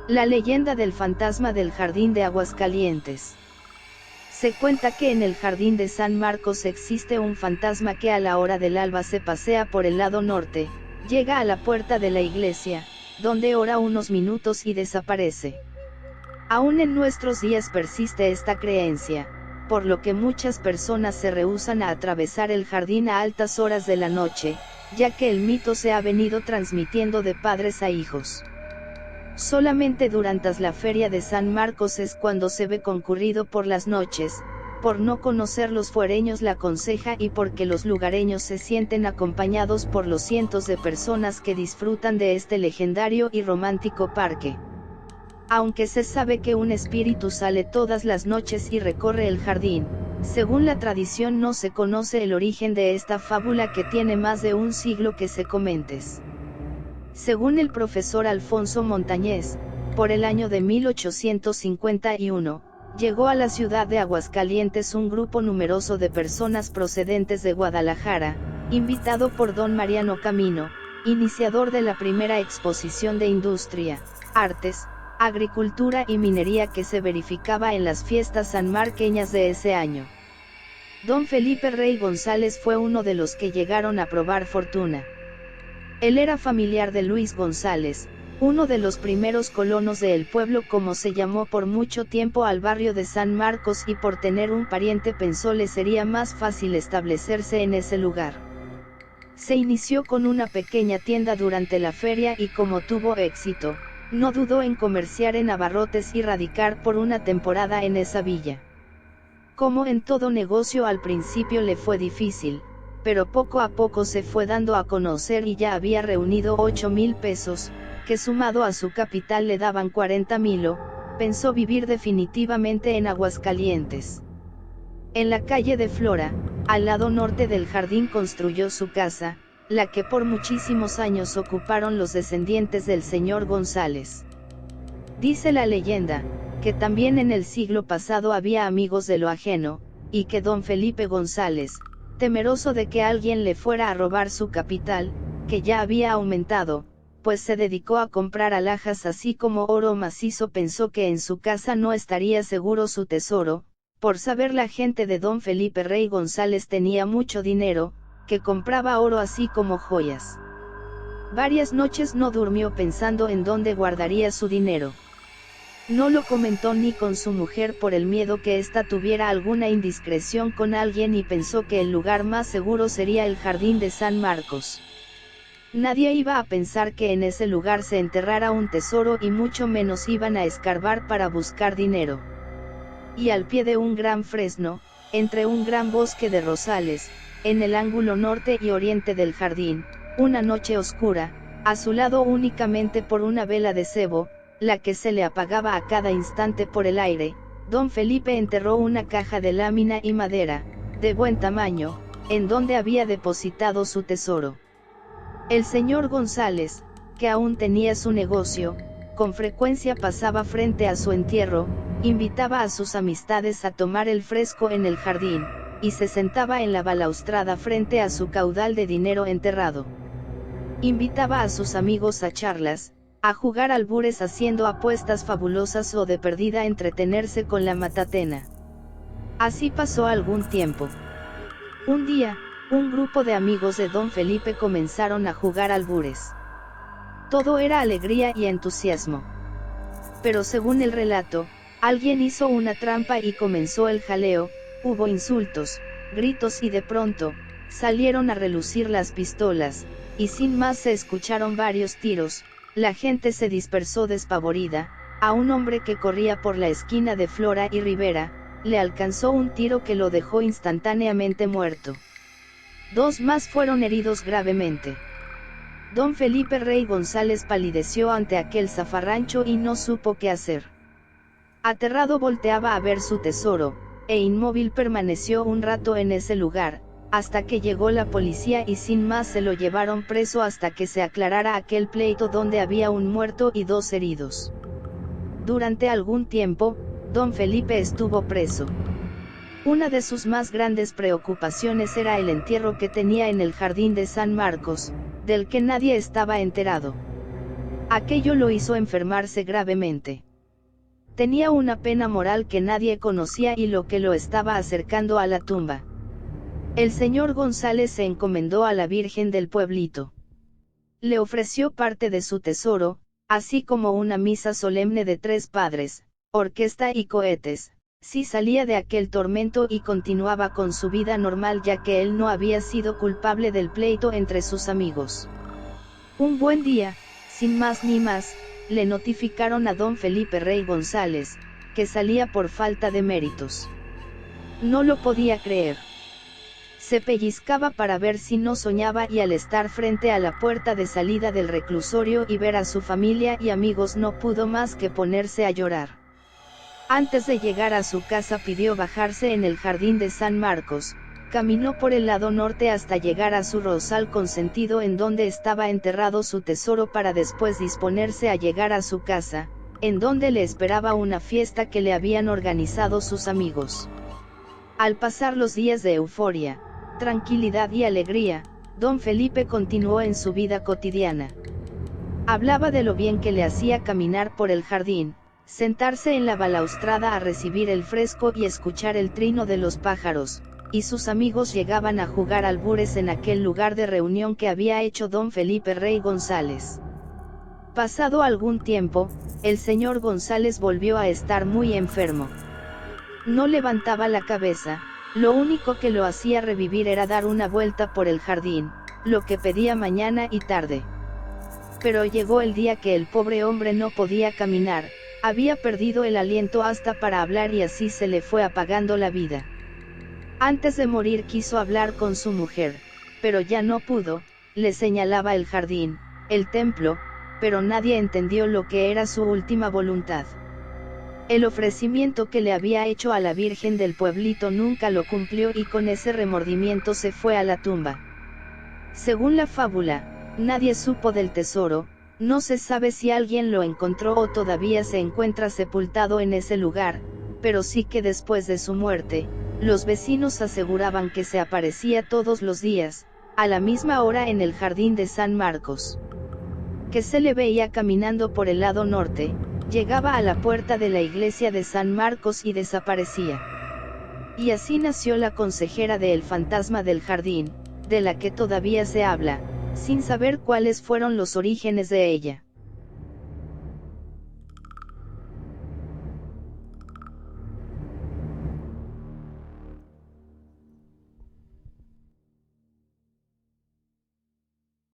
La leyenda del fantasma del Jardín de Aguascalientes. Se cuenta que en el Jardín de San Marcos existe un fantasma que a la hora del alba se pasea por el lado norte, llega a la puerta de la iglesia, donde ora unos minutos y desaparece. Aún en nuestros días persiste esta creencia, por lo que muchas personas se rehúsan a atravesar el jardín a altas horas de la noche, ya que el mito se ha venido transmitiendo de padres a hijos. Solamente durante la feria de San Marcos es cuando se ve concurrido por las noches, por no conocer los fuereños la conseja y porque los lugareños se sienten acompañados por los cientos de personas que disfrutan de este legendario y romántico parque. Aunque se sabe que un espíritu sale todas las noches y recorre el jardín, según la tradición no se conoce el origen de esta fábula que tiene más de un siglo que se comentes. Según el profesor Alfonso Montañez, por el año de 1851, llegó a la ciudad de Aguascalientes un grupo numeroso de personas procedentes de Guadalajara, invitado por don Mariano Camino, iniciador de la primera exposición de industria, artes, agricultura y minería que se verificaba en las fiestas sanmarqueñas de ese año. Don Felipe Rey González fue uno de los que llegaron a probar fortuna. Él era familiar de Luis González, uno de los primeros colonos de el pueblo, como se llamó por mucho tiempo al barrio de San Marcos, y por tener un pariente pensó le sería más fácil establecerse en ese lugar. Se inició con una pequeña tienda durante la feria y como tuvo éxito, no dudó en comerciar en abarrotes y radicar por una temporada en esa villa. Como en todo negocio al principio le fue difícil, pero poco a poco se fue dando a conocer y ya había reunido 8,000 pesos, que sumado a su capital le daban 40,000. Pensó vivir definitivamente en Aguascalientes. En la calle de Flora, al lado norte del jardín, construyó su casa, la que por muchísimos años ocuparon los descendientes del señor González. Dice la leyenda, que también en el siglo pasado había amigos de lo ajeno, y que don Felipe González, temeroso de que alguien le fuera a robar su capital, que ya había aumentado, pues se dedicó a comprar alhajas así como oro macizo, pensó que en su casa no estaría seguro su tesoro, por saber la gente de don Felipe Rey González tenía mucho dinero, que compraba oro así como joyas. Varias noches no durmió pensando en dónde guardaría su dinero. No lo comentó ni con su mujer por el miedo que ésta tuviera alguna indiscreción con alguien, y pensó que el lugar más seguro sería el Jardín de San Marcos. Nadie iba a pensar que en ese lugar se enterrara un tesoro, y mucho menos iban a escarbar para buscar dinero. Y al pie de un gran fresno, entre un gran bosque de rosales, en el ángulo norte y oriente del jardín, una noche oscura, azulado únicamente por una vela de cebo, la que se le apagaba a cada instante por el aire, don Felipe enterró una caja de lámina y madera, de buen tamaño, en donde había depositado su tesoro. El señor González, que aún tenía su negocio, con frecuencia pasaba frente a su entierro, invitaba a sus amistades a tomar el fresco en el jardín, y se sentaba en la balaustrada frente a su caudal de dinero enterrado. Invitaba a sus amigos a charlas, a jugar albures haciendo apuestas fabulosas o de perdida entretenerse con la matatena. Así pasó algún tiempo. Un día, un grupo de amigos de don Felipe comenzaron a jugar albures. Todo era alegría y entusiasmo. Pero según el relato, alguien hizo una trampa y comenzó el jaleo, hubo insultos, gritos y de pronto, salieron a relucir las pistolas, y sin más se escucharon varios tiros. La gente se dispersó despavorida. A un hombre que corría por la esquina de Flora y Rivera, le alcanzó un tiro que lo dejó instantáneamente muerto. 2 más fueron heridos gravemente. Don Felipe Rey González palideció ante aquel zafarrancho y no supo qué hacer. Aterrado volteaba a ver su tesoro, e inmóvil permaneció un rato en ese lugar, hasta que llegó la policía y sin más se lo llevaron preso hasta que se aclarara aquel pleito donde había un muerto y 2 heridos. Durante algún tiempo, don Felipe estuvo preso. Una de sus más grandes preocupaciones era el entierro que tenía en el Jardín de San Marcos, del que nadie estaba enterado. Aquello lo hizo enfermarse gravemente. Tenía una pena moral que nadie conocía y lo que lo estaba acercando a la tumba. El señor González se encomendó a la Virgen del pueblito. Le ofreció parte de su tesoro, así como una misa solemne de 3 padres, orquesta y cohetes, si salía de aquel tormento y continuaba con su vida normal ya que él no había sido culpable del pleito entre sus amigos. Un buen día, sin más ni más, le notificaron a don Felipe Rey González, que salía por falta de méritos. No lo podía creer. Se pellizcaba para ver si no soñaba y al estar frente a la puerta de salida del reclusorio y ver a su familia y amigos no pudo más que ponerse a llorar. Antes de llegar a su casa pidió bajarse en el jardín de San Marcos, caminó por el lado norte hasta llegar a su rosal consentido en donde estaba enterrado su tesoro para después disponerse a llegar a su casa, en donde le esperaba una fiesta que le habían organizado sus amigos. Al pasar los días de euforia, tranquilidad y alegría, don Felipe continuó en su vida cotidiana. Hablaba de lo bien que le hacía caminar por el jardín, sentarse en la balaustrada a recibir el fresco y escuchar el trino de los pájaros, y sus amigos llegaban a jugar albures en aquel lugar de reunión que había hecho don Felipe Rey González. Pasado algún tiempo, el señor González volvió a estar muy enfermo. No levantaba la cabeza, lo único que lo hacía revivir era dar una vuelta por el jardín, lo que pedía mañana y tarde. Pero llegó el día que el pobre hombre no podía caminar, había perdido el aliento hasta para hablar y así se le fue apagando la vida. Antes de morir quiso hablar con su mujer, pero ya no pudo, le señalaba el jardín, el templo, pero nadie entendió lo que era su última voluntad. El ofrecimiento que le había hecho a la Virgen del pueblito nunca lo cumplió y con ese remordimiento se fue a la tumba. Según la fábula, nadie supo del tesoro, no se sabe si alguien lo encontró o todavía se encuentra sepultado en ese lugar, pero sí que después de su muerte, los vecinos aseguraban que se aparecía todos los días, a la misma hora en el jardín de San Marcos. Que se le veía caminando por el lado norte, llegaba a la puerta de la iglesia de San Marcos y desaparecía. Y así nació la consejera de El fantasma del jardín, de la que todavía se habla, sin saber cuáles fueron los orígenes de ella.